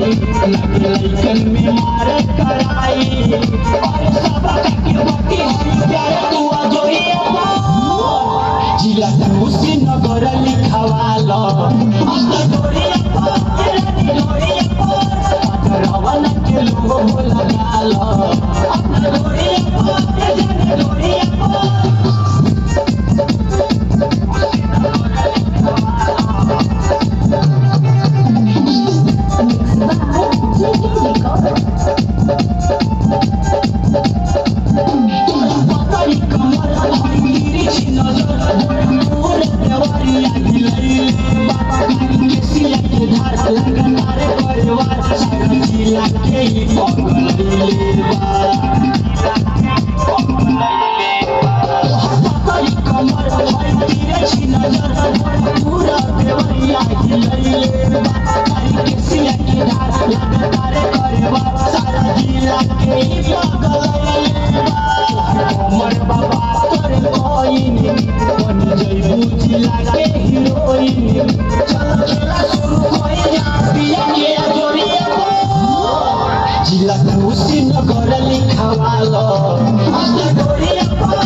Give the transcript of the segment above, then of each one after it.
लगे लइकन में मारे कराई और सबका के बटी प्यार तू जोइए जिला खुशी नगर लिखवालो अंदर डोरिया पर डोरिया पर रवन के लोग लगालो अंदर डोरिया पर डोरिया जिला खुशी नगर लिखवालो डोरिया पर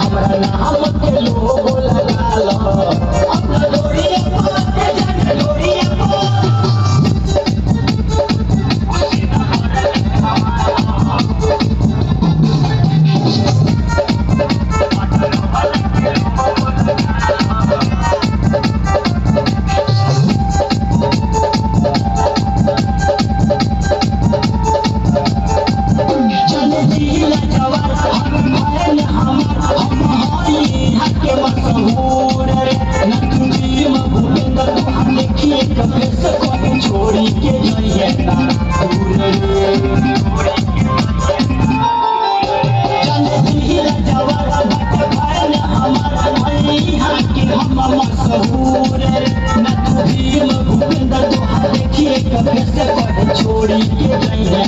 हमरा नाम के लोग लगालो अपना डोरिया पर डोरिया छोड़ी के जाइए छोड़ी के जाइए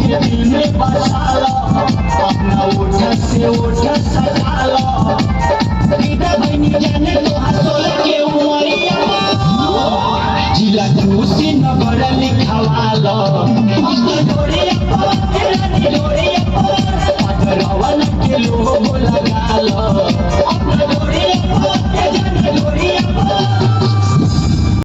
के दिल में बसा लो अपना ओठ से ओठ सजा लो जाने तो हंसोल के उमरिया जिला खुशी नगर लिखवालो डोरिया